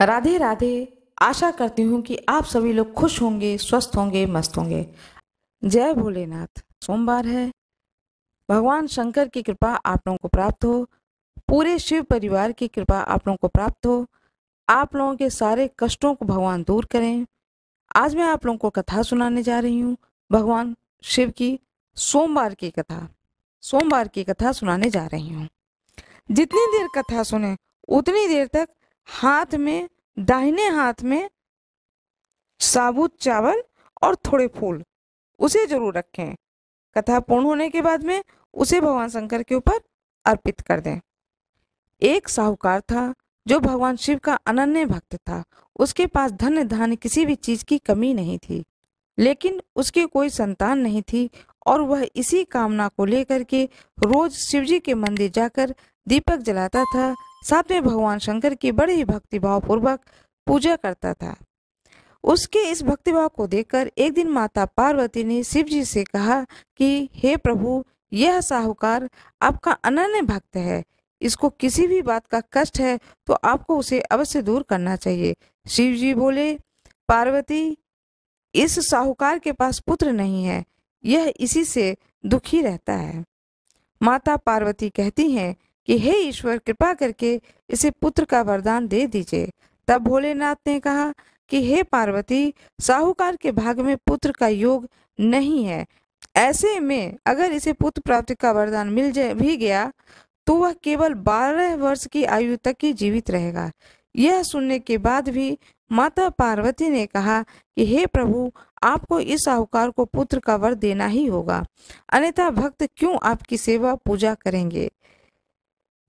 राधे राधे। आशा करती हूँ कि आप सभी लोग खुश होंगे, स्वस्थ होंगे, मस्त होंगे। जय भोलेनाथ। सोमवार है। भगवान शंकर की कृपा आप लोगों को प्राप्त हो। पूरे शिव परिवार की कृपा आप लोगों को प्राप्त हो। आप लोगों के सारे कष्टों को भगवान दूर करें। आज मैं आप लोगों को कथा सुनाने जा रही हूँ। भगवान शिव की सोमवार की कथा। सोमवार की कथा सुनाने जा रही हूँ। जितनी देर कथा सुने उतनी देर तक हाथ में, दाहिने हाथ में साबुत चावल और थोड़े फूल उसे जरूर रखें। कथा पूर्ण होने के बाद में उसे भगवान शंकर के ऊपर अर्पित कर दें। एक साहूकार था जो भगवान शिव का अनन्य भक्त था। उसके पास धन धान्य किसी भी चीज की कमी नहीं थी, लेकिन उसकी कोई संतान नहीं थी और वह इसी कामना को लेकर के रोज शिवजी के मंदिर जाकर दीपक जलाता था। साथ में भगवान शंकर की बड़े ही भक्तिभाव पूर्वक पूजा करता था। उसके इस भक्तिभाव को देखकर एक दिन माता पार्वती ने शिव जी से कहा कि हे प्रभु, यह साहूकार आपका अनन्य भक्त है। इसको किसी भी बात का कष्ट है तो आपको उसे अवश्य दूर करना चाहिए। शिव जी बोले, पार्वती, इस साहूकार के पास पुत्र नहीं है, यह इसी से दुखी रहता है। माता पार्वती कहती हैं कि हे ईश्वर, कृपा करके इसे पुत्र का वरदान दे दीजिए। तब भोलेनाथ ने कहा कि हे पार्वती, साहूकार के भाग्य में पुत्र का योग नहीं है। ऐसे में अगर इसे पुत्र प्राप्ति का वरदान मिल जाए भी गया तो वह केवल 12 वर्ष की आयु तक ही जीवित रहेगा। यह सुनने के बाद भी माता पार्वती ने कहा कि हे प्रभु, आपको इस साहूकार को पुत्र का वर देना ही होगा, अन्यथा भक्त क्यों आपकी सेवा पूजा करेंगे।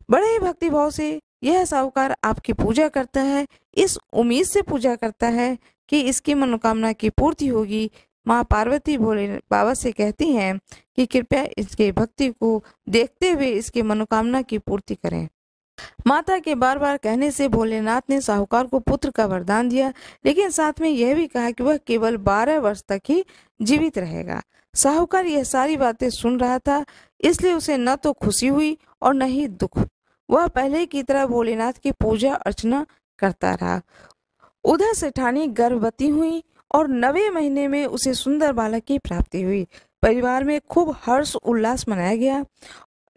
बड़े ही भक्तिभाव से यह साहूकार आपकी पूजा करता है, इस उम्मीद से पूजा करता है कि इसकी मनोकामना की पूर्ति होगी। माँ पार्वती भोले बाबा से कहती हैं कि कृपया इसके भक्ति को देखते हुए इसकी मनोकामना की पूर्ति करें। माता के बार बार कहने से भोलेनाथ ने साहूकार को पुत्र का वरदान दिया, लेकिन साथ में यह भी कहा कि वह केवल 12 वर्ष तक ही जीवित रहेगा। साहूकार यह सारी बातें सुन रहा था, इसलिए उसे न तो खुशी हुई और न ही दुख। वह पहले की तरह भोलेनाथ की पूजा अर्चना करता रहा। उधर सेठानी गर्भवती हुई और 9वें महीने में उसे सुंदर बालक की प्राप्ति हुई। परिवार में खूब हर्ष उल्लास मनाया गया,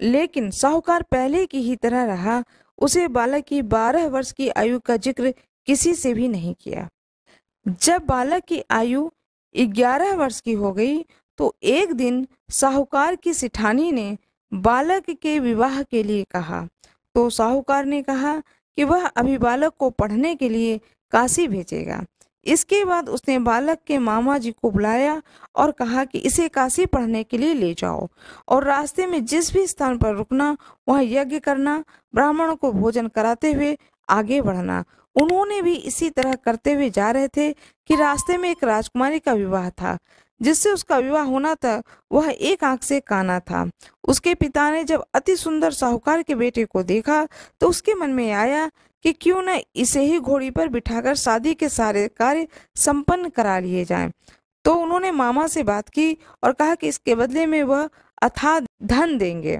लेकिन साहूकार पहले की ही तरह रहा। उसे बालक की 12 वर्ष की आयु का जिक्र किसी से भी नहीं किया। जब बालक की आयु 11 वर्ष की हो गई तो एक दिन साहूकार की सिठानी ने बालक के विवाह के लिए कहा। तो साहूकार ने कहा कि वह अभी बालक को पढ़ने के लिए काशी भेजेगा। इसके बाद उसने बालक के मामा जी को बुलाया और कहा कि इसे काशी पढ़ने के लिए ले जाओ और रास्ते में जिस भी स्थान पर रुकना वहाँ यज्ञ करना, ब्राह्मणों को भोजन कराते हुए आगे बढ़ना। उन्होंने भी इसी तरह करते हुए जा रहे थे कि रास्ते में एक राजकुमारी का विवाह था। जिससे उसका विवाह होना था वह एक आंख से काना था। उसके पिता ने जब अति सुंदर साहूकार के बेटे को देखा तो उसके मन में आया कि क्यों न इसे ही घोड़ी पर बिठाकर शादी के सारे कार्य संपन्न करा लिए जाएं। तो उन्होंने मामा से बात की और कहा कि इसके बदले में वह अथाह धन देंगे।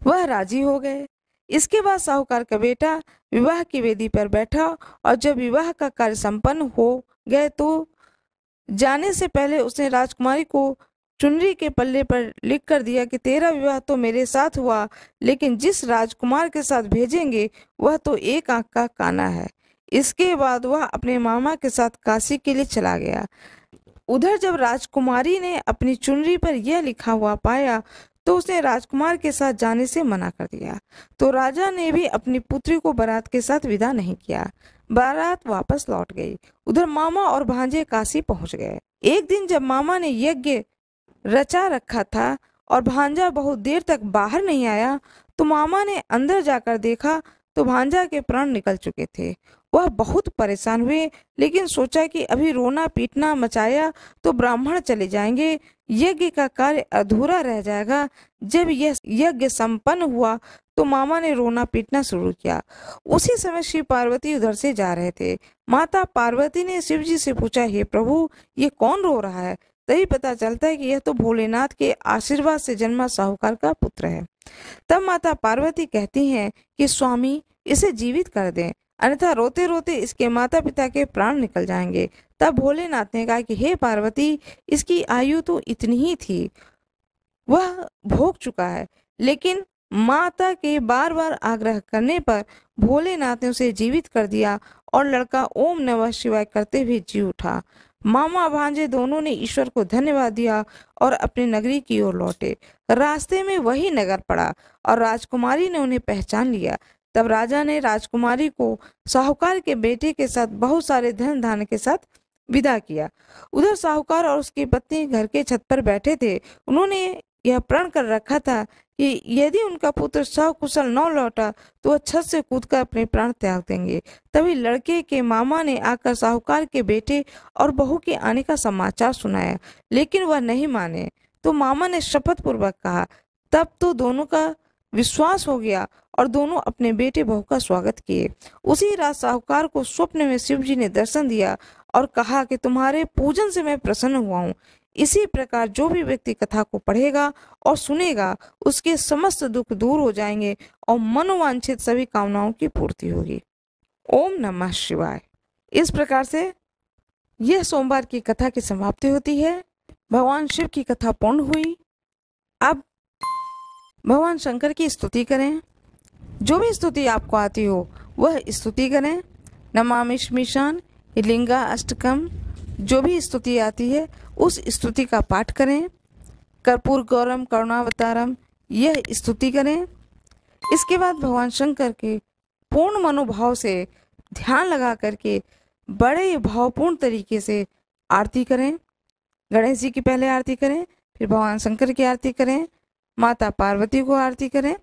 वह राजी हो गए। इसके बाद साहूकार का बेटा विवाह की वेदी पर बैठा और जब विवाह का कार्य संपन्न हो गए तो जाने से पहले उसने राजकुमारी को चुनरी के पल्ले पर लिख कर दिया कि तेरा विवाह तो मेरे साथ हुआ, लेकिन जिस राजकुमार के साथ भेजेंगे वह तो एक आंख का काना है। इसके बाद वह अपने मामा के साथ काशी के लिए चला गया। उधर जब राजकुमारी ने अपनी चुनरी पर यह लिखा हुआ पाया तो उसने राजकुमार के साथ जाने से मना कर दिया। तो राजा ने भी अपनी पुत्री को बारात के साथ विदा नहीं किया। बारात वापस लौट गई। उधर मामा और भांजे काशी पहुंच गए। एक दिन जब मामा ने यज्ञ रचा रखा था और भांजा बहुत देर तक बाहर नहीं आया तो मामा ने अंदर जाकर देखा तो भांजा के प्राण निकल चुके थे। वह बहुत परेशान हुए, लेकिन सोचा कि अभी रोना पीटना मचाया तो ब्राह्मण चले जाएंगे, यज्ञ का कार्य अधूरा रह जाएगा। जब यह यज्ञ संपन्न हुआ तो मामा ने रोना पीटना शुरू किया। उसी समय शिव पार्वती उधर से जा रहे थे। माता पार्वती ने शिव जी से पूछा, हे प्रभु, ये कौन रो रहा है। तभी पता चलता है कि यह तो भोलेनाथ के आशीर्वाद से जन्मा साहूकार का पुत्र है। तब माता पार्वती कहती हैं कि स्वामी, इसे जीवित कर दें, अन्यथा रोते रोते इसके माता पिता के प्राण निकल जाएंगे। तब भोलेनाथ ने कहा कि हे पार्वती, इसकी आयु तो इतनी ही थी, वह भोग चुका है। लेकिन माता के बार बार आग्रह करने पर भोलेनाथ ने उसे जीवित कर दिया और लड़का ओम नमः शिवाय करते हुए जी उठा। मामा भांजे दोनों ने ईश्वर को धन्यवाद दिया और अपनी नगरी की ओर लौटे। रास्ते में वही नगर पड़ा और राजकुमारी ने उन्हें पहचान लिया। तब राजा ने राजकुमारी को साहूकार के बेटे के साथ बहुत सारे धन धान्य के साथ विदा किया। उधर साहूकार और उसकी पत्नी घर के छत पर बैठे थे। उन्होंने यह प्रण कर रखा था कि यदि उनका पुत्र सकुशल न लौटा तो वह छत से कूदकर अपने प्राण त्याग देंगे। तभी लड़के के मामा ने आकर साहूकार के बेटे और बहू के आने का समाचार सुनाया, लेकिन वह नहीं माने। तो मामा ने शपथ पूर्वक कहा। तब तो दोनों का विश्वास हो गया और दोनों अपने बेटे बहू का स्वागत किए। उसी रात साहूकार को स्वप्न में शिव जी ने दर्शन दिया और कहा कि तुम्हारे पूजन से मैं प्रसन्न हुआ हूँ। इसी प्रकार जो भी व्यक्ति कथा को पढ़ेगा और सुनेगा उसके समस्त दुख दूर हो जाएंगे और मनोवांछित सभी कामनाओं की पूर्ति होगी। ओम नमः शिवाय। इस प्रकार से यह सोमवार की कथा की समाप्ति होती है। भगवान शिव की कथा पूर्ण हुई। अब भगवान शंकर की स्तुति करें। जो भी स्तुति आपको आती हो वह स्तुति करें। नमामि स्मीशान, लिंगा अष्टकम, जो भी स्तुति आती है उस स्तुति का पाठ करें। कर्पूर गौरम करुणावतारम, यह स्तुति करें। इसके बाद भगवान शंकर के पूर्ण मनोभाव से ध्यान लगा करके बड़े भावपूर्ण तरीके से आरती करें। गणेश जी की पहले आरती करें, फिर भगवान शंकर की आरती करें, माता पार्वती को आरती करें,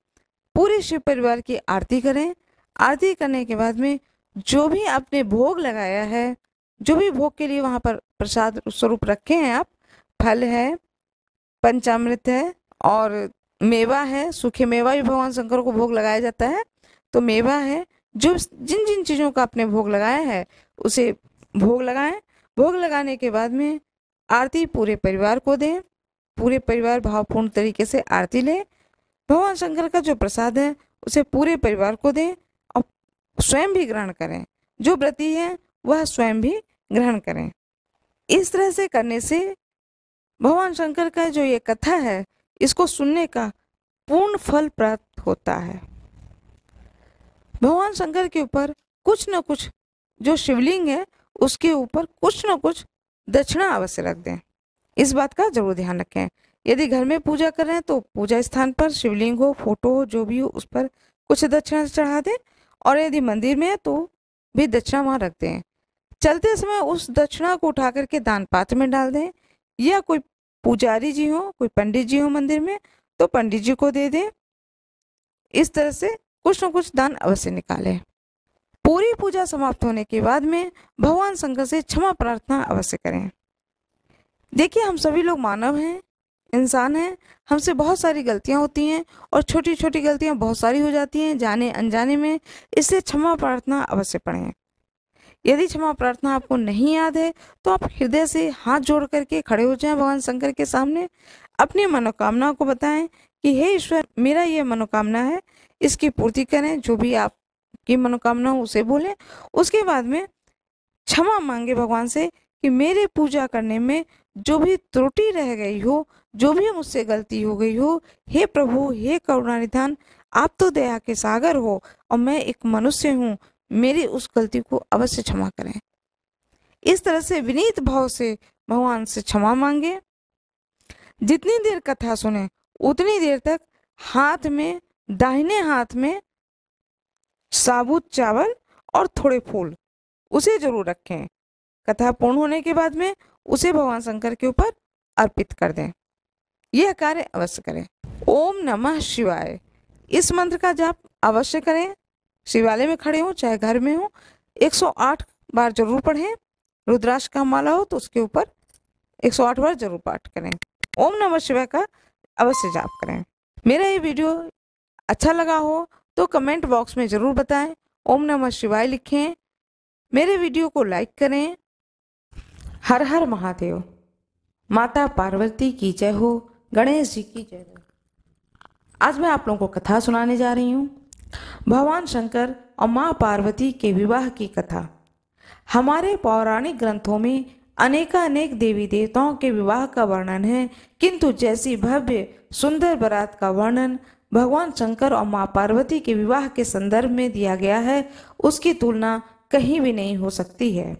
पूरे शिव परिवार की आरती करें। आरती करने के बाद में जो भी आपने भोग लगाया है, जो भी भोग के लिए वहाँ पर प्रसाद स्वरूप रखे हैं आप, फल है, पंचामृत है और मेवा है। सूखे मेवा भी भगवान शंकर को भोग लगाया जाता है, तो मेवा है। जो जिन जिन चीज़ों का आपने भोग लगाया है उसे भोग लगाएं। भोग लगाने के बाद में आरती पूरे परिवार को दें। पूरे परिवार भावपूर्ण तरीके से आरती लें। भगवान शंकर का जो प्रसाद है उसे पूरे परिवार को दें और स्वयं भी ग्रहण करें। जो व्रती है वह स्वयं भी ग्रहण करें। इस तरह से करने से भगवान शंकर का जो ये कथा है इसको सुनने का पूर्ण फल प्राप्त होता है। भगवान शंकर के ऊपर कुछ न कुछ, जो शिवलिंग है उसके ऊपर कुछ न कुछ दक्षिणा अवश्य रख दें। इस बात का जरूर ध्यान रखें। यदि घर में पूजा कर रहे हैं तो पूजा स्थान पर शिवलिंग हो, फोटो हो, जो भी हो, उस पर कुछ दक्षिणा चढ़ा दें। और यदि मंदिर में है तो भी दक्षिणा वहां रख दें। चलते समय उस दक्षिणा को उठा करके दान पात्र में डाल दें, या कोई पुजारी जी हो, कोई पंडित जी हो मंदिर में तो पंडित जी को दे दें। इस तरह से कुछ न कुछ दान अवश्य निकालें। पूरी पूजा समाप्त होने के बाद में भगवान शंकर से क्षमा प्रार्थना अवश्य करें। देखिए, हम सभी लोग मानव हैं, इंसान हैं, हमसे बहुत सारी गलतियां होती हैं और छोटी छोटी गलतियां बहुत सारी हो जाती हैं जाने अनजाने में। इसलिए क्षमा प्रार्थना अवश्य पढ़ें। यदि क्षमा प्रार्थना आपको नहीं याद है तो आप हृदय से हाथ जोड़ करके खड़े हो जाएं भगवान शंकर के सामने। अपनी मनोकामना को बताएं कि हे ईश्वर, मेरा ये मनोकामना है, इसकी पूर्ति करें। जो भी आपकी मनोकामना हो उसे बोलें। उसके बाद में क्षमा मांगे भगवान से कि मेरे पूजा करने में जो भी त्रुटि रह गई हो, जो भी मुझसे गलती हो गई हो, हे प्रभु, हे करुणानिधान, आप तो दया के सागर हो और मैं एक मनुष्य हूँ, मेरी उस गलती को अवश्य क्षमा करें। इस तरह से विनीत भाव से भगवान से क्षमा मांगे। जितनी देर कथा सुने उतनी देर तक हाथ में, दाहिने हाथ में साबुत चावल और थोड़े फूल उसे जरूर रखें। कथा पूर्ण होने के बाद में उसे भगवान शंकर के ऊपर अर्पित कर दें। यह कार्य अवश्य करें। ओम नमः शिवाय, इस मंत्र का जाप अवश्य करें। शिवालय में खड़े हो चाहे घर में हो, 108 बार जरूर पढ़ें। रुद्राक्ष का माला हो तो उसके ऊपर 108 बार जरूर पाठ करें। ओम नमः शिवाय का अवश्य जाप करें। मेरा ये वीडियो अच्छा लगा हो तो कमेंट बॉक्स में जरूर बताएं, ओम नमः शिवाय लिखें। मेरे वीडियो को लाइक करें। हर हर महादेव। माता पार्वती की जय हो, गणेश जी की जय हो। आज मैं आप लोगों को कथा सुनाने जा रही हूँ। भगवान शंकर और माँ पार्वती के विवाह की कथा। हमारे पौराणिक ग्रंथों में अनेकानेक देवी देवताओं के विवाह का वर्णन है, किंतु जैसी भव्य सुंदर बारात का वर्णन भगवान शंकर और माँ पार्वती के विवाह के संदर्भ में दिया गया है, उसकी तुलना कहीं भी नहीं हो सकती है।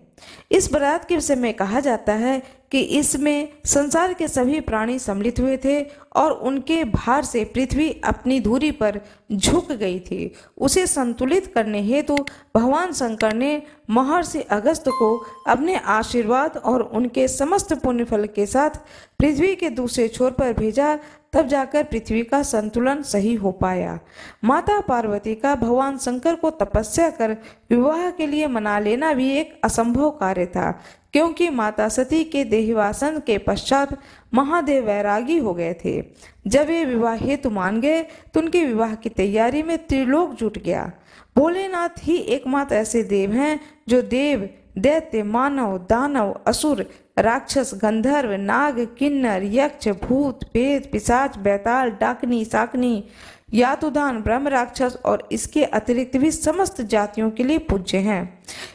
इस बारात के विषय में कहा जाता है कि इसमें संसार के सभी प्राणी सम्मिलित हुए थे और उनके भार से पृथ्वी अपनी धुरी पर झुक गई थी। उसे संतुलित करने हेतु भगवान शंकर ने महर्षि अगस्त्य को अपने आशीर्वाद और उनके समस्त पुण्य फल के साथ पृथ्वी के दूसरे छोर पर भेजा, तब जाकर पृथ्वी का संतुलन सही हो पाया। माता पार्वती का भगवान शंकर को तपस्या कर विवाह के लिए मना लेना भी एक असंभव कार्य था, क्योंकि माता सती के देहवासन के पश्चात महादेव वैरागी हो गए थे। जब वे विवाह हेतु मान गए तो उनके विवाह की तैयारी में त्रिलोक जुट गया। भोलेनाथ ही एकमात्र ऐसे देव हैं जो देव, दैत्य, मानव, दानव, असुर, राक्षस, गंधर्व, नाग, किन्नर, यक्ष, भूत, प्रेत, पिशाच, बैताल, डाकनी, शाकनी, यातुदान, ब्रह्म राक्षस और इसके अतिरिक्त भी समस्त जातियों के लिए पूज्य हैं।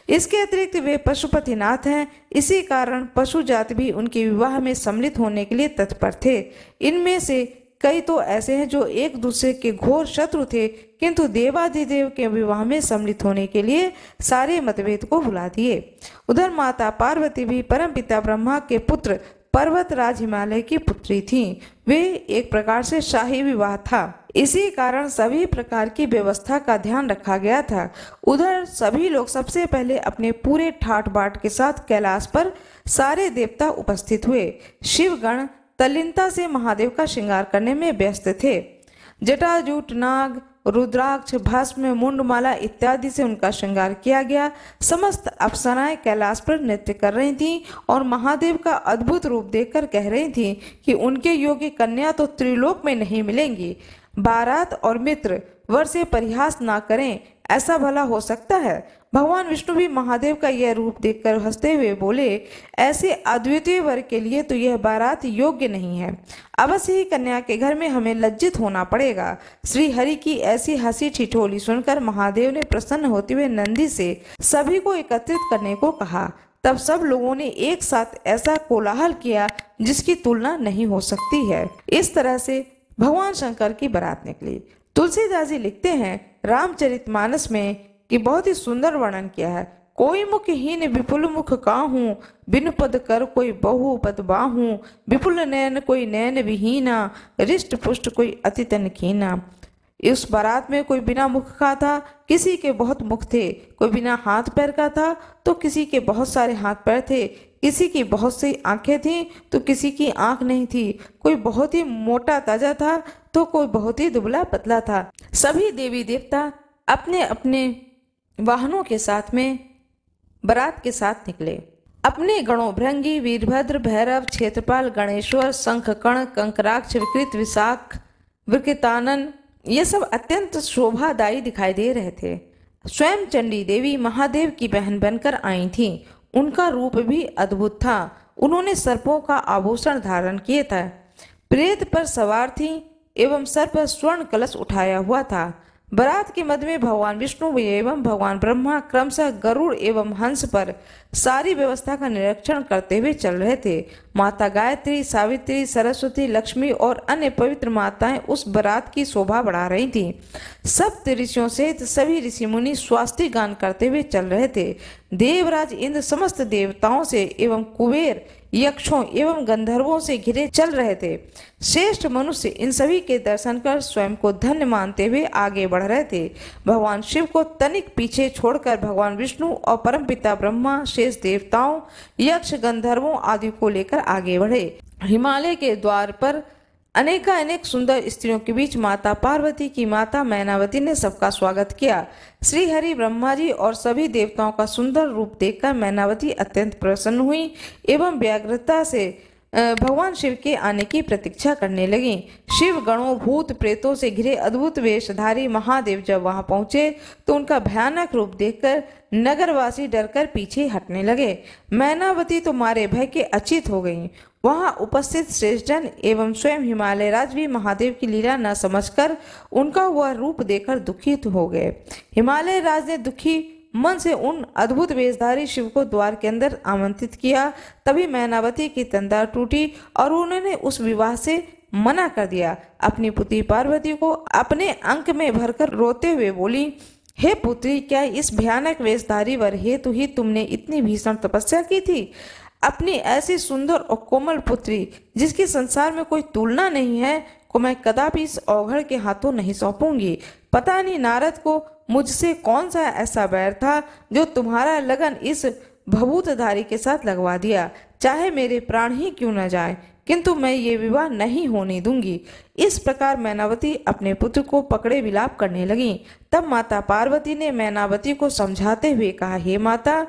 इसके अतिरिक्त वे पशुपतिनाथ हैं। इसी कारण पशु जाति भी उनके विवाह में सम्मिलित होने के लिए तत्पर थे। इनमें से कई तो ऐसे हैं जो एक दूसरे के घोर शत्रु थे, किंतु देवाधिदेव के विवाह में सम्मिलित होने के लिए सारे मतभेद को भुला दिए। उधर माता पार्वती भी परमपिता ब्रह्मा के पुत्र पर्वतराज हिमालय की पुत्री थीं। वे एक प्रकार से शाही विवाह था। इसी कारण सभी प्रकार की व्यवस्था का ध्यान रखा गया था। उधर सभी लोग सबसे पहले अपने पूरे ठाट बाट के साथ कैलाश पर सारे देवता उपस्थित हुए। शिवगण तल्लीनता से महादेव का श्रृंगार करने में व्यस्त थे। जटाजूट, नाग, रुद्राक्ष, भस्म, मुंडमाला इत्यादि से उनका श्रृंगार किया गया। समस्त अप्सराएं कैलाश पर नृत्य कर रही थीं और महादेव का अद्भुत रूप देखकर कह रही थीं कि उनके योग्य कन्या तो त्रिलोक में नहीं मिलेंगी। बारात और मित्र वर से परिहास ना करें, ऐसा भला हो सकता है? भगवान विष्णु भी महादेव का यह रूप देखकर हंसते हुए बोले, ऐसे अद्वितीय वर के लिए तो यह बारात योग्य नहीं है। अवश्य ही कन्या के घर में हमें लज्जित होना पड़ेगा। श्री हरि की ऐसी हंसी ठिठोली सुनकर महादेव ने प्रसन्न होते हुए नंदी से सभी को एकत्रित करने को कहा। तब सब लोगों ने एक साथ ऐसा कोलाहल किया जिसकी तुलना नहीं हो सकती है। इस तरह से भगवान शंकर की बारात निकली। तुलसीदास जी लिखते हैं रामचरितमानस में कि बहुत ही सुंदर वर्णन किया है। कोई मुखहीन विपुल मुख काहू, बिनु पद कर कोई बहु पद बाहू, विपुल नयन कोई नयन विहीना, रिष्ट पुष्ट कोई अति तन कीना। इस बारात में कोई बिना मुख का था, किसी के बहुत मुख थे। कोई बिना हाथ पैर का था तो किसी के बहुत सारे हाथ पैर थे। किसी की बहुत सी आंखें थीं तो किसी की आंख नहीं थी। कोई बहुत ही मोटा ताजा था तो कोई बहुत ही दुबला पतला था। सभी देवी देवता अपने अपने वाहनों के साथ में बारात के साथ निकले। अपने गणों भृंगी, वीरभद्र, भैरव, क्षेत्रपाल, गणेश्वर, शंखकर्ण, कंकराक्ष, विकृत, विशाख, विकृतानन, ये सब अत्यंत शोभादायी दिखाई दे रहे थे। स्वयं चंडी देवी महादेव की बहन बनकर आई थीं। उनका रूप भी अद्भुत था। उन्होंने सर्पों का आभूषण धारण किए था, प्रेत पर सवार थीं एवं सर पर स्वर्ण कलश उठाया हुआ था। बारात के मध्य में भगवान विष्णु एवं भगवान ब्रह्मा क्रमशः गरुड़ एवं हंस पर सारी व्यवस्था का निरीक्षण करते हुए चल रहे थे। माता गायत्री, सावित्री, सरस्वती, लक्ष्मी और अन्य पवित्र माताएं उस बारात की शोभा बढ़ा रही थीं। सप्त ऋषियों सहित सभी ऋषि मुनि स्वास्ति गान करते हुए चल रहे थे। देवराज इंद्र समस्त देवताओं से एवं कुबेर, यक्षों एवं गंधर्वों से घिरे चल रहे थे। श्रेष्ठ मनुष्य इन सभी के दर्शन कर स्वयं को धन्य मानते हुए आगे बढ़ रहे थे। भगवान शिव को तनिक पीछे छोड़कर भगवान विष्णु और परमपिता ब्रह्मा शेष देवताओं, यक्ष, गंधर्वों आदि को लेकर आगे बढ़े। हिमालय के द्वार पर अनेक सुंदर स्त्रियों के बीच माता पार्वती की माता मैनावती ने सबका स्वागत किया। श्री हरि, ब्रह्मा जी और सभी देवताओं का सुंदर रूप देखकर मैनावती अत्यंत प्रसन्न हुई एवं व्यग्रता से भगवान शिव के आने की प्रतीक्षा करने लगी। शिव गणों भूत प्रेतों से घिरे अद्भुत वेशधारी महादेव जब वहां पहुंचे तो उनका भयानक रूप देखकर नगरवासी डरकर पीछे हटने लगे। मैनावती तो मारे भय के अचेत हो गईं। वहां उपस्थित श्रेष्ठजन एवं स्वयं हिमालय राज भी महादेव की लीला न समझकर उनका वह रूप देखकर दुखित हो गए। हिमालय राज ने दुखी मन से उन अद्भुत वेशधारी शिव को द्वार के अंदर आमंत्रित किया। तभी मैनावती की तंद्रा टूटी और उन्होंने उस विवाह से मना कर दिया। अपनी पुत्री पार्वती को अपने अंक में भरकर रोते हुए बोली, हे पुत्री, क्या इस भयानक वेशधारी वर हेतु ही तुमने इतनी भीषण तपस्या की थी? अपनी ऐसी सुंदर और कोमल पुत्री, जिसकी संसार में कोई तुलना नहीं है, को मैं कदापि इस औघड़ के हाथों नहीं सौंपूंगी। पता नहीं नारद को मुझसे कौन सा ऐसा बैर था जो तुम्हारा लगन इस भभूतधारी के साथ लगवा दिया। चाहे मेरे प्राण ही क्यों न जाए, किंतु मैं ये विवाह नहीं होने दूंगी। इस प्रकार मैनावती अपने पुत्र को पकड़े विलाप करने लगी। तब माता पार्वती ने मैनावती को समझाते हुए कहा, हे माता,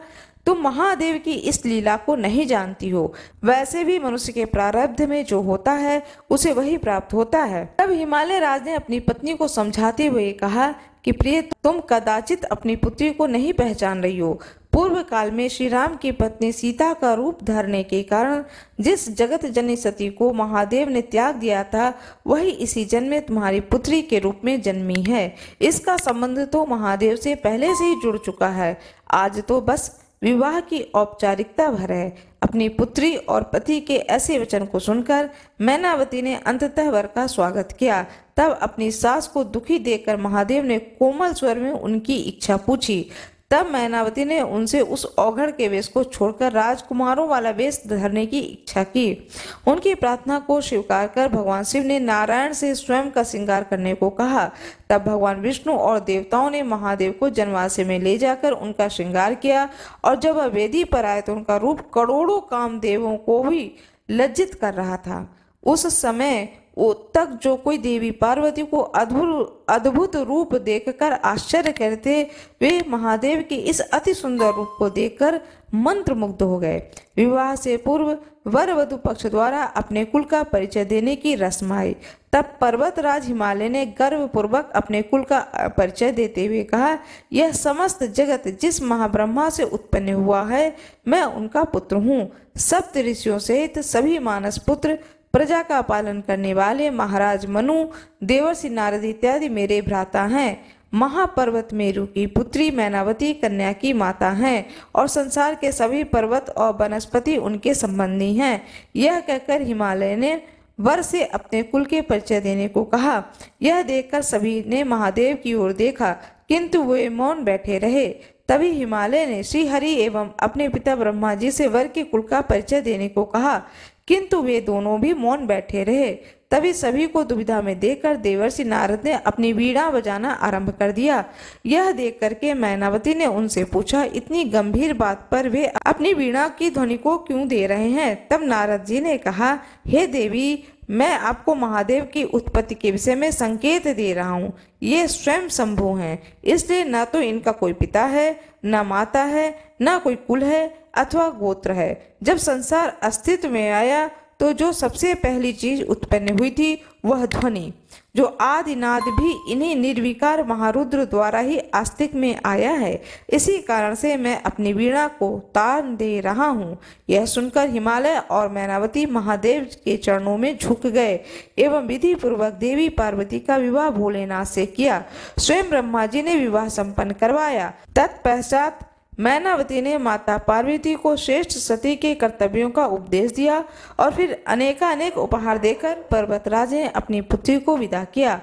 तुम महादेव की इस लीला को नहीं जानती हो। वैसे भी मनुष्य के प्रारब्ध में जो होता है उसे वही प्राप्त होता है। तब हिमालय राज ने अपनी पत्नी को समझाते हुए कहा कि प्रिय, तुम कदाचित अपनी पुत्री को नहीं पहचान रही हो। पूर्व काल में श्री राम की पत्नी सीता का रूप धरने के कारण जिस जगत जननी सती को महादेव ने त्याग दिया था, वही इसी जन्म में तुम्हारी पुत्री के रूप में जन्मी है। इसका संबंध तो महादेव से पहले से ही जुड़ चुका है। आज तो बस विवाह की औपचारिकता भर है। अपनी पुत्री और पति के ऐसे वचन को सुनकर मैनावती ने अंततः वर का स्वागत किया। तब अपनी सास को दुखी देखकर महादेव ने कोमल स्वर में उनकी इच्छा पूछी। तब मैनावती ने उनसे उस औघड़ के वेश को छोड़कर राजकुमारों वाला वेश धरने की इच्छा की। उनकी प्रार्थना को स्वीकार कर भगवान शिव ने नारायण से स्वयं का श्रृंगार करने को कहा। तब भगवान विष्णु और देवताओं ने महादेव को जनवासे में ले जाकर उनका श्रृंगार किया और जब वह वेदी पर आए तो उनका रूप करोड़ों कामदेवों को भी लज्जित कर रहा था। उस समय तक जो कोई देवी पार्वती को अद्भुत रूप देखकर आश्चर्य करते, वे महादेव के इस अति सुंदर रूप को देखकर मंत्रमुग्ध हो गए। विवाह से पूर्व वर वधु पक्ष द्वारा अपने कुल का परिचय देने की रस्म आई। तब पर्वतराज हिमालय ने गर्वपूर्वक अपने कुल का परिचय देते हुए कहा, यह समस्त जगत जिस महाब्रह्मा से उत्पन्न हुआ है, मैं उनका पुत्र हूँ। सप्त ऋषियों सहित सभी मानस पुत्र, प्रजा का पालन करने वाले महाराज मनु, देवर्षि नारद इत्यादि मेरे भ्राता हैं। महापर्वत मेरु की पुत्री मैनावती कन्या की माता हैं और संसार के सभी पर्वत और वनस्पति उनके संबंधी हैं। यह कहकर हिमालय ने वर से अपने कुल के परिचय देने को कहा। यह देखकर सभी ने महादेव की ओर देखा, किंतु वे मौन बैठे रहे। तभी हिमालय ने श्री हरि एवं अपने पिता ब्रह्मा जी से वर के कुल का परिचय देने को कहा, किंतु वे दोनों भी मौन बैठे रहे। तभी सभी को दुविधा में देखकर देवर्षि नारद ने अपनी वीणा बजाना आरंभ कर दिया। यह देख करके मैनावती ने उनसे पूछा, इतनी गंभीर बात पर वे अपनी वीणा की ध्वनि को क्यों दे रहे हैं? तब नारद जी ने कहा, हे देवी, मैं आपको महादेव की उत्पत्ति के विषय में संकेत दे रहा हूँ। ये स्वयं शंभु हैं, इसलिए न तो इनका कोई पिता है, न माता है, न कोई कुल है अथवा गोत्र है। जब संसार अस्तित्व में आया तो जो सबसे पहली चीज उत्पन्न हुई थी वह ध्वनि, जो आदिनाद भी इन्हीं निर्विकार महारुद्र द्वारा ही आस्तिक में आया है। इसी कारण से मैं अपनी वीणा को तान दे रहा हूँ। यह सुनकर हिमालय और मैनावती महादेव के चरणों में झुक गए एवं विधि पूर्वक देवी पार्वती का विवाह भोलेनाथ से किया। स्वयं ब्रह्मा जी ने विवाह संपन्न करवाया। तत्पश्चात मैनावती ने माता पार्वती को श्रेष्ठ सती के कर्तव्यों का उपदेश दिया और फिर अनेकानेक उपहार देकर पर्वतराज ने अपनी पुत्री को विदा किया।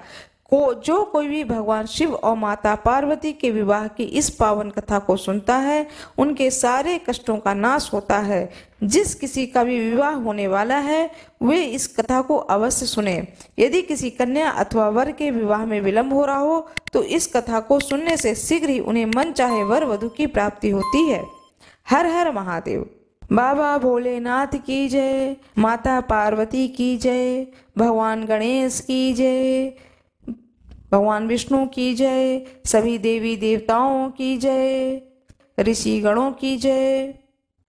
जो कोई भी भगवान शिव और माता पार्वती के विवाह की इस पावन कथा को सुनता है, उनके सारे कष्टों का नाश होता है। जिस किसी का भी विवाह होने वाला है, वे इस कथा को अवश्य सुने। यदि किसी कन्या अथवा वर के विवाह में विलंब हो रहा हो तो इस कथा को सुनने से शीघ्र ही उन्हें मन चाहे वर वधु की प्राप्ति होती है। हर हर महादेव। बाबा भोलेनाथ की जय, माता पार्वती की जय, भगवान गणेश की जय, भगवान विष्णु की जय, सभी देवी देवताओं की जय, ऋषि गणों की जय।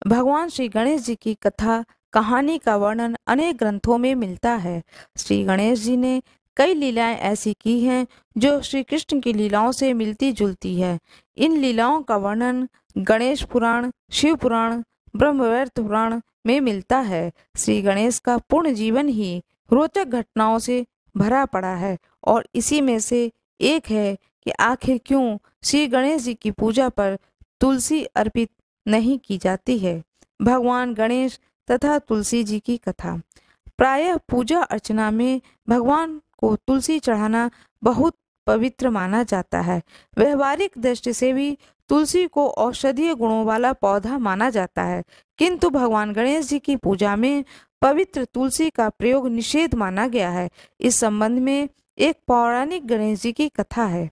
भगवान श्री गणेश जी की कथा कहानी का वर्णन अनेक ग्रंथों में मिलता है। श्री गणेश जी ने कई लीलाएं ऐसी की हैं जो श्री कृष्ण की लीलाओं से मिलती जुलती है। इन लीलाओं का वर्णन गणेश पुराण, शिव पुराण, ब्रह्मवैवर्त पुराण में मिलता है। श्री गणेश का पूर्ण जीवन ही रोचक घटनाओं से भरा पड़ा है और इसी में से एक है कि आखिर क्यों श्री गणेश जी की पूजा पर तुलसी अर्पित नहीं की जाती है। भगवान गणेश तथा तुलसी जी की कथा। प्रायः पूजा अर्चना में भगवान को तुलसी चढ़ाना बहुत पवित्र माना जाता है। व्यवहारिक दृष्टि से भी तुलसी को औषधीय गुणों वाला पौधा माना जाता है, किंतु भगवान गणेश जी की पूजा में पवित्र तुलसी का प्रयोग निषेध माना गया है। इस संबंध में एक पौराणिक गणेश जी की कथा है।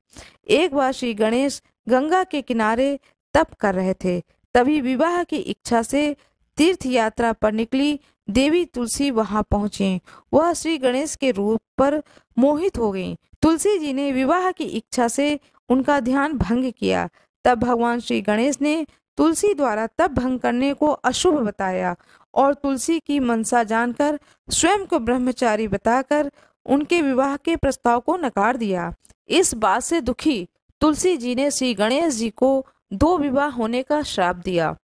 एक बार श्री गणेश गंगा के किनारे तप कर रहे थे, तभी विवाह की इच्छा से तीर्थ यात्रा पर निकली देवी तुलसी वहां पहुंची। वह श्री गणेश के रूप पर मोहित हो गईं। तुलसी जी ने विवाह की इच्छा से उनका ध्यान भंग किया। तब भगवान श्री गणेश ने तुलसी द्वारा तप भंग करने को अशुभ बताया और तुलसी की मनसा जानकर स्वयं को ब्रह्मचारी बताकर उनके विवाह के प्रस्ताव को नकार दिया। इस बात से दुखी तुलसी जी ने श्री गणेश जी को 2 विवाह होने का श्राप दिया।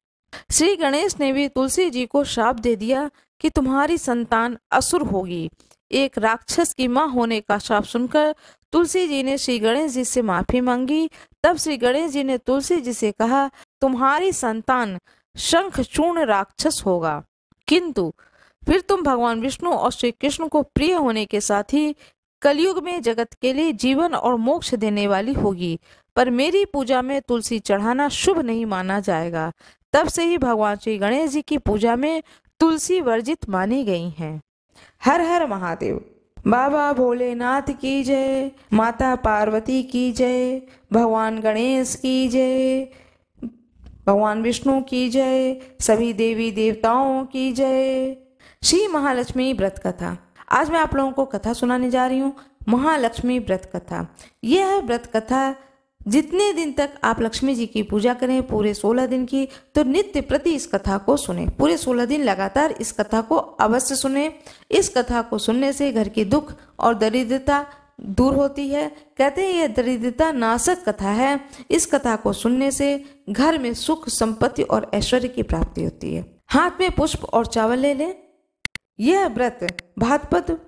श्री गणेश ने भी तुलसी जी को श्राप दे दिया कि तुम्हारी संतान असुर होगी। एक राक्षस की मां होने का श्राप सुनकर तुलसी जी ने श्री गणेश जी से माफी मांगी। तब श्री गणेश जी ने तुलसी जी से कहा, तुम्हारी संतान शंखचूर्ण राक्षस होगा, किंतु फिर तुम भगवान विष्णु और श्री कृष्ण को प्रिय होने के साथ ही कलयुग में जगत के लिए जीवन और मोक्ष देने वाली होगी। पर मेरी पूजा में तुलसी चढ़ाना शुभ नहीं माना जाएगा। तब से ही भगवान श्री गणेश जी की पूजा में तुलसी वर्जित मानी गई हैं। हर हर महादेव। बाबा भोलेनाथ की जय, माता पार्वती की जय, भगवान गणेश की जय, भगवान विष्णु की जय, सभी देवी देवताओं की जय। श्री महालक्ष्मी व्रत कथा। आज मैं आप लोगों को कथा सुनाने जा रही हूँ, महालक्ष्मी व्रत कथा। यह व्रत कथा जितने दिन तक आप लक्ष्मी जी की पूजा करें, पूरे 16 दिन की, तो नित्य प्रति इस कथा को सुने। पूरे 16 दिन लगातार इस कथा को अवश्य सुने। इस कथा को सुनने से घर की दुख और दरिद्रता दूर होती है। कहते हैं यह दरिद्रता नाशक कथा है। इस कथा को सुनने से घर में सुख, संपत्ति और ऐश्वर्य की प्राप्ति होती है। हाथ में पुष्प और चावल ले लें। यह व्रत भाद्रपद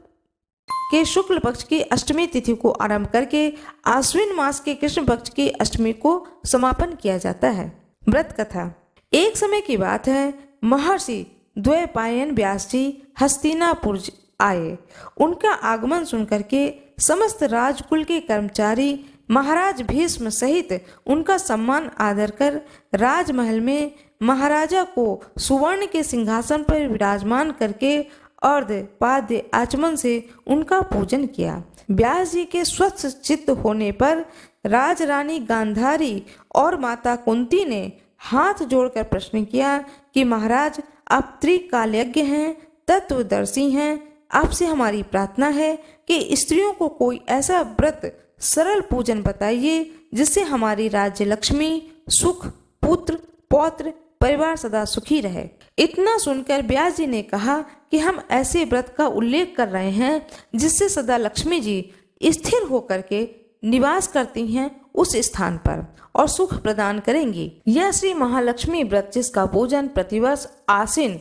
के शुक्ल पक्ष की अष्टमी तिथि को आरंभ करके आश्विन मास के कृष्ण पक्ष की अष्टमी को समापन किया जाता है। व्रत कथा। एक समय की बात है, महर्षि द्वैपायन व्यास जी हस्तिनापुर आए। उनका आगमन सुनकर के समस्त राजकुल के कर्मचारी महाराज भीष्म सहित उनका सम्मान आदर कर राजमहल में महाराजा को सुवर्ण के सिंहासन पर विराजमान करके अर्ध पाद्य आचमन से उनका पूजन किया। व्यास जी के स्वस्थ चित्त होने पर राजरानी गांधारी और माता कुंती ने हाथ जोड़कर प्रश्न किया कि महाराज, आप त्रिकालज्ञ हैं, तत्वदर्शी हैं। आपसे हमारी प्रार्थना है कि स्त्रियों को कोई ऐसा व्रत, सरल पूजन बताइए जिससे हमारी राज्य लक्ष्मी, सुख, पुत्र, पौत्र, परिवार सदा सुखी रहे। इतना सुनकर व्यास जी ने कहा कि हम ऐसे व्रत का उल्लेख कर रहे हैं जिससे सदा लक्ष्मी जी स्थिर होकर के निवास करती हैं उस स्थान पर और सुख प्रदान करेंगी। यह श्री महालक्ष्मी व्रत, जिसका पूजन प्रतिवर्ष आश्विन,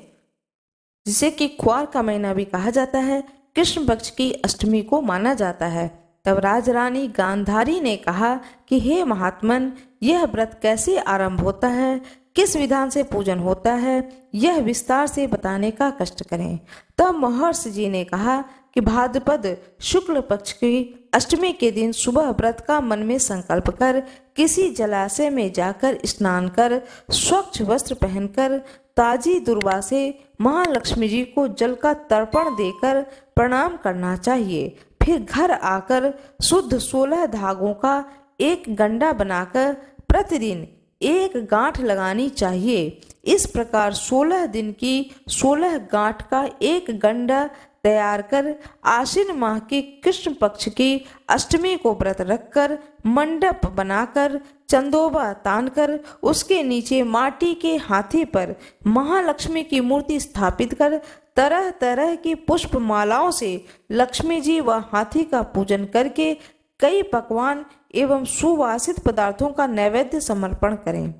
जिसे कि क्वार का महीना भी कहा जाता है, कृष्ण पक्ष की अष्टमी को माना जाता है। तब राजरानी गांधारी ने कहा कि हे महात्मन, यह व्रत कैसे आरंभ होता है, किस विधान से पूजन होता है, यह विस्तार से बताने का कष्ट करें। तब महर्षि जी ने कहा कि भाद्रपद शुक्ल पक्ष की अष्टमी के दिन सुबह व्रत का मन में संकल्प कर किसी जलाशय में जाकर स्नान कर स्वच्छ वस्त्र पहनकर ताजी दुर्वा से महालक्ष्मी जी को जल का तर्पण देकर प्रणाम करना चाहिए। फिर घर आकर शुद्ध 16 धागों का एक गंडा बनाकर प्रतिदिन एक गांठ लगानी चाहिए। इस प्रकार 16 दिन की 16 गांठ का एक गंडा तैयार कर आश्विन माह की कृष्ण पक्ष की अष्टमी को व्रत रखकर मंडप बनाकर चंदोबा तानकर उसके नीचे माटी के हाथी पर महालक्ष्मी की मूर्ति स्थापित कर तरह तरह की पुष्प मालाओं से लक्ष्मी जी व हाथी का पूजन करके कई पकवान एवं सुवासित पदार्थों का नैवेद्य समर्पण करें।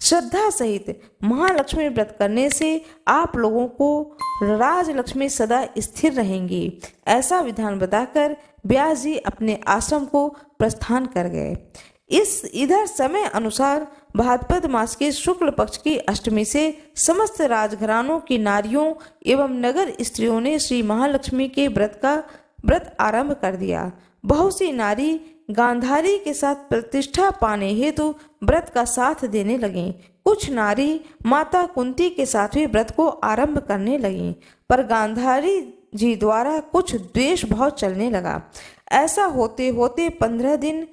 श्रद्धा सहित महालक्ष्मी व्रत करने से आप लोगों को राजलक्ष्मी सदा स्थिर रहेंगी। ऐसा विधान बताकर व्यास जी अपने आश्रम को प्रस्थान कर गए। इधर समय अनुसार भाद्रपद मास के शुक्ल पक्ष की अष्टमी से समस्त राजघरानों की नारियों एवं नगर स्त्रियों ने श्री महालक्ष्मी के व्रत आरंभ कर दिया। बहुत सी नारी गांधारी के साथ प्रतिष्ठा पाने हेतु व्रत का साथ देने लगीं। कुछ नारी माता कुंती के साथ भी व्रत को आरंभ करने लगीं, पर गांधारी जी द्वारा कुछ द्वेष भाव चलने लगा। ऐसा होते होते 15 दिन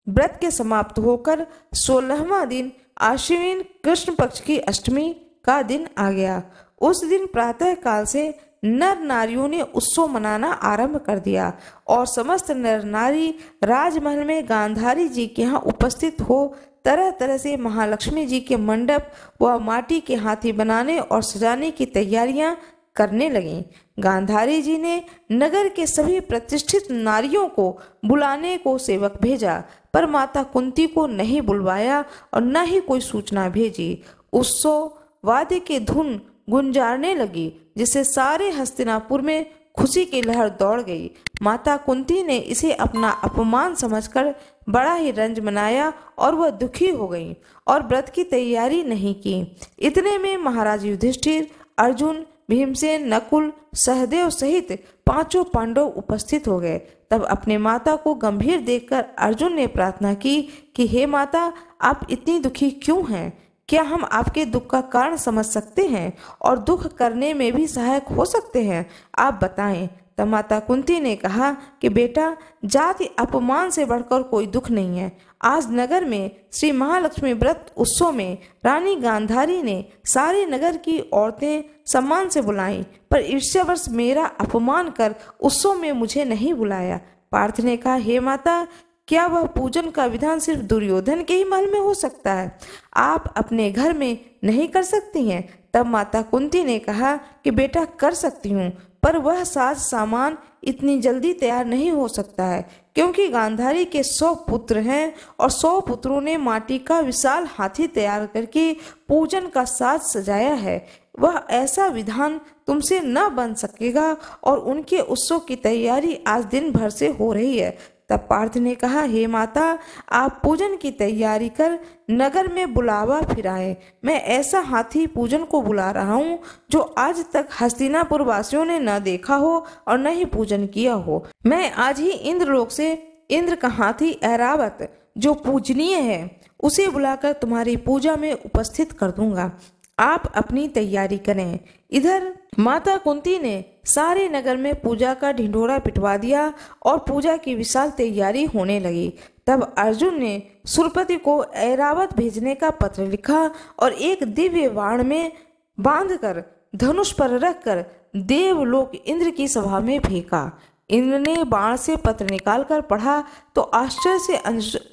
व्रत के समाप्त होकर 16वां दिन आश्विन कृष्ण पक्ष की अष्टमी का दिन आ गया। उस दिन प्रातः काल से नर नारियों ने उत्सव मनाना आरंभ कर दिया और समस्त नर नारी राजमहल में गांधारी जी के यहाँ उपस्थित हो तरह तरह से महालक्ष्मी जी के मंडप व माटी के हाथी बनाने और सजाने की तैयारियां करने लगीं। गांधारी जी ने नगर के सभी प्रतिष्ठित नारियों को बुलाने को सेवक भेजा, पर माता कुंती को नहीं बुलवाया और न ही कोई सूचना भेजी। उत्सव वाद्य के धुन गुंजारने लगी, जिससे सारे हस्तिनापुर में खुशी की लहर दौड़ गई। माता कुंती ने इसे अपना अपमान समझकर बड़ा ही रंज मनाया और वह दुखी हो गई और व्रत की तैयारी नहीं की। इतने में महाराज युधिष्ठिर, अर्जुन, भीमसेन, नकुल, सहदेव सहित 5 पांडव उपस्थित हो गए। तब अपने माता को गंभीर देखकर अर्जुन ने प्रार्थना की कि हे माता, आप इतनी दुखी क्यों हैं? क्या हम आपके दुख का कारण समझ सकते हैं और दुख करने में भी सहायक हो सकते हैं? आप बताएं। तब माता कुंती ने कहा कि बेटा, जाति अपमान से बढ़कर कोई दुख नहीं है। आज नगर में श्री महालक्ष्मी व्रत उत्सव में रानी गांधारी ने सारे नगर की औरतें सम्मान से बुलाई, पर ईर्ष्यावश मेरा अपमान कर उत्सव में मुझे नहीं बुलाया। पार्थ ने कहा, हे माता, क्या वह पूजन का विधान सिर्फ दुर्योधन के ही महल में हो सकता है? आप अपने घर में नहीं कर सकती हैं? तब माता कुंती ने कहा कि बेटा, कर सकती हूँ, पर वह साज सामान इतनी जल्दी तैयार नहीं हो सकता है, क्योंकि गांधारी के 100 पुत्र हैं और 100 पुत्रों ने माटी का विशाल हाथी तैयार करके पूजन का साज सजाया है। वह ऐसा विधान तुमसे न बन सकेगा और उनके उत्सव की तैयारी आज दिन भर से हो रही है। तब पार्थ ने कहा, हे माता, आप पूजन की तैयारी कर नगर में बुलावा फिराएं। मैं ऐसा हाथी पूजन को बुला रहा हूँ जो आज तक हस्तिनापुर वासियों ने न देखा हो और न ही पूजन किया हो। मैं आज ही इंद्रलोक से इंद्र का हाथी ऐरावत, जो पूजनीय है, उसे बुलाकर तुम्हारी पूजा में उपस्थित कर दूंगा। आप अपनी तैयारी करें। इधर माता कुंती ने सारे नगर में पूजा का ढिंढोरा पिटवा दिया और पूजा की विशाल तैयारी होने लगी। तब अर्जुन ने सुरपति को ऐरावत भेजने का पत्र लिखा और एक दिव्य बाण में बांधकर धनुष पर रखकर देवलोक इंद्र की सभा में फेंका। इंद्र ने बाण से पत्र निकालकर पढ़ा तो आश्चर्य से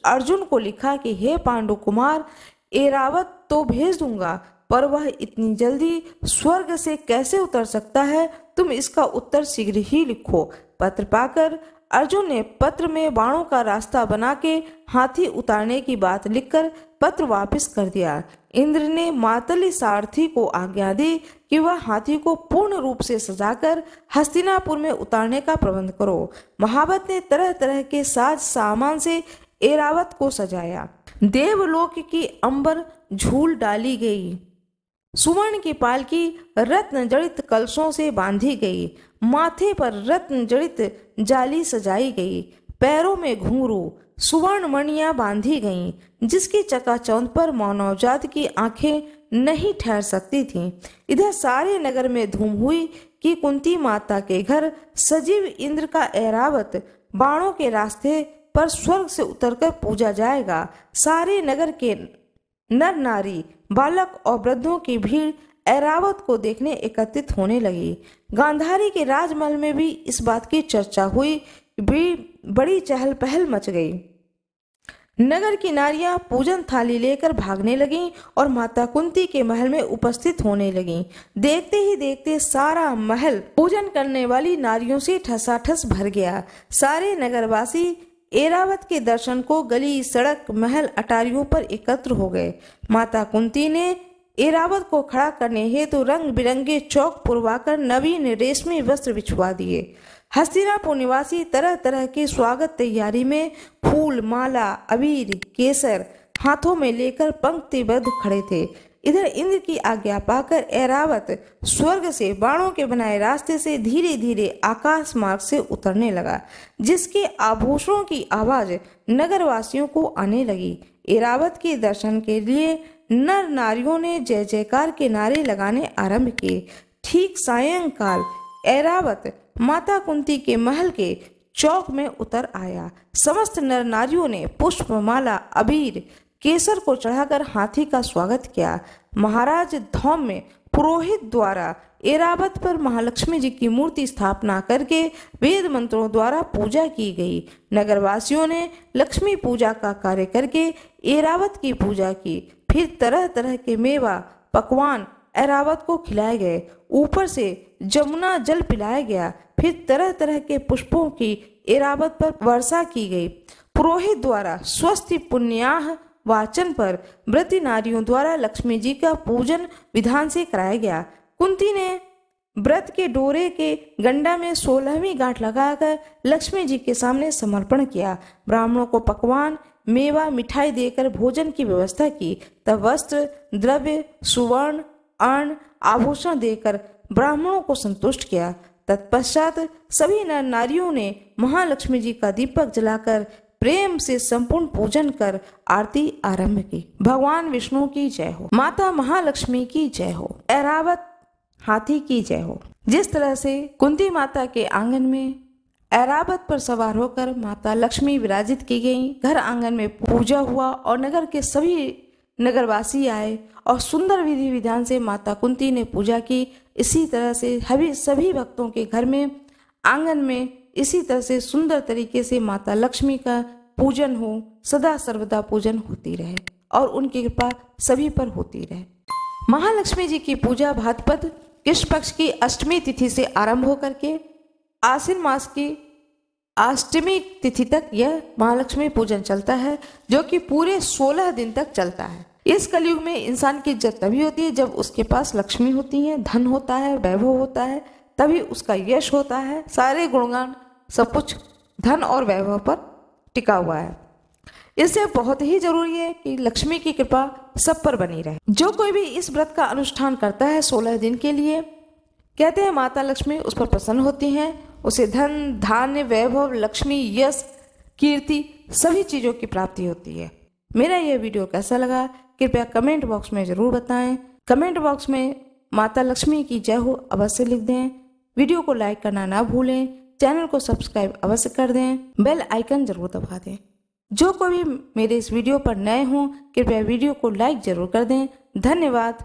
अर्जुन को लिखा कि हे पांडु कुमार, ऐरावत तो भेज दूंगा, पर वह इतनी जल्दी स्वर्ग से कैसे उतर सकता है? तुम इसका उत्तर शीघ्र ही लिखो। पत्र पाकर अर्जुन ने पत्र में बाणों का रास्ता बना के हाथी उतारने की बात लिखकर पत्र वापस कर दिया। इंद्र ने मातली सारथी को आज्ञा दी कि वह हाथी को पूर्ण रूप से सजाकर हस्तिनापुर में उतारने का प्रबंध करो। महावत ने तरह तरह के साज सामान से ऐरावत को सजाया। देवलोक की अंबर झूल डाली गई। सुवर्ण की पालकी रत्न जड़ित कलशों से बांधी गई। माथे पर रत्न जड़ित जाली सजाई गई। पैरों में घुंघरू सुवर्ण मणियां बांधी गईं, जिसकी चकाचौंध पर मानवजात की आंखें नहीं ठहर सकती थीं। इधर सारे नगर में धूम हुई कि कुंती माता के घर सजीव इंद्र का ऐरावत बाणों के रास्ते पर स्वर्ग से उतरकर पूजा जाएगा। सारे नगर के नर नारी, बालक और वृद्धों की भीड़ ऐरावत को देखने एकत्रित होने लगी। गांधारी के राजमहल में भी इस बात की चर्चा हुई, भी बड़ी चहल पहल मच गई। नगर की नारियां पूजन थाली लेकर भागने लगीं और माता कुंती के महल में उपस्थित होने लगीं। देखते ही देखते सारा महल पूजन करने वाली नारियों से ठसाठस भर गया। सारे नगरवासी ऐरावत के दर्शन को गली, सड़क, महल, अटारियों पर एकत्र हो गए। माता कुंती ने ऐरावत को खड़ा करने हेतु रंग बिरंगे चौक पुरवाकर नवीन रेशमी वस्त्र बिछवा दिए। हस्तिनापुर निवासी तरह तरह के स्वागत तैयारी में फूल, माला, अबीर, केसर हाथों में लेकर पंक्तिबद्ध खड़े थे। इधर इंद्र की आज्ञा पाकर ऐरावत स्वर्ग से बाणों के बनाए रास्ते से धीरे धीरे आकाश मार्ग से उतरने लगा, जिसके आभूषणों की आवाज नगरवासियों को आने लगी। ऐरावत के दर्शन के लिए नर नारियों ने जय जयकार के नारे लगाने आरंभ किए। ठीक सायंकाल ऐरावत माता कुंती के महल के चौक में उतर आया। समस्त नर नारियों ने पुष्प, माला, अबीर, केसर को चढ़ाकर हाथी का स्वागत किया। महाराज धौम में पुरोहित द्वारा ऐरावत पर महालक्ष्मी जी की मूर्ति स्थापना करके वेद मंत्रों द्वारा पूजा की गई। नगरवासियों ने लक्ष्मी पूजा का कार्य करके ऐरावत की पूजा की। फिर तरह तरह के मेवा, पकवान ऐरावत को खिलाए गए। ऊपर से जमुना जल पिलाया गया। फिर तरह तरह के पुष्पों की ऐरावत पर वर्षा की गई। पुरोहित द्वारा स्वस्ति पुण्याह वाचन पर व्रती नारियों द्वारा लक्ष्मी जी का पूजन विधान से कराया गया। कुंती ने व्रत के डोरे के गंडा में 16वीं गांठ लगाकर लक्ष्मी जी के सामने समर्पण किया। ब्राह्मणों को पकवान, मेवा, मिठाई देकर भोजन की व्यवस्था की। तब वस्त्र, द्रव्य, सुवर्ण, अन्न, आभूषण देकर ब्राह्मणों को संतुष्ट किया। तत्पश्चात सभी नर नारियों ने महालक्ष्मी जी का दीपक जलाकर प्रेम से संपूर्ण पूजन कर आरती आरंभ की। भगवान विष्णु की जय हो, माता महालक्ष्मी की जय हो, ऐरावत हाथी की जय हो। जिस तरह से कुंती माता के आंगन में ऐरावत पर सवार होकर माता लक्ष्मी विराजित की गई, घर आंगन में पूजा हुआ और नगर के सभी नगरवासी आए और सुंदर विधि विधान से माता कुंती ने पूजा की। इसी तरह से सभी भक्तों के घर में, आंगन में इसी तरह से सुंदर तरीके से माता लक्ष्मी का पूजन हो, सदा सर्वदा पूजन होती रहे और उनकी कृपा सभी पर होती रहे। महालक्ष्मी जी की पूजा भाद्रपद कृष्ण पक्ष की अष्टमी तिथि से आरंभ होकर के आश्विन मास की अष्टमी तिथि तक यह महालक्ष्मी पूजन चलता है, जो कि पूरे 16 दिन तक चलता है। इस कलयुग में इंसान की इज्जत तभी होती है जब उसके पास लक्ष्मी होती है, धन होता है, वैभव होता है, तभी उसका यश होता है। सारे गुणगान सब कुछ धन और वैभव पर टिका हुआ है। इससे बहुत ही जरूरी है कि लक्ष्मी की कृपा सब पर बनी रहे। जो कोई भी इस व्रत का अनुष्ठान करता है 16 दिन के लिए, कहते हैं माता लक्ष्मी उस पर प्रसन्न होती हैं, उसे धन, धान्य, वैभव, लक्ष्मी, यश, कीर्ति सभी चीजों की प्राप्ति होती है। मेरा यह वीडियो कैसा लगा कृपया कमेंट बॉक्स में जरूर बताएं। कमेंट बॉक्स में माता लक्ष्मी की जय हो अवश्य लिख दें। वीडियो को लाइक करना ना भूलें। चैनल को सब्सक्राइब अवश्य कर दें। बेल आइकन जरूर दबा दें। जो कोई भी मेरे इस वीडियो पर नए हों कृपया वीडियो को लाइक जरूर कर दें। धन्यवाद।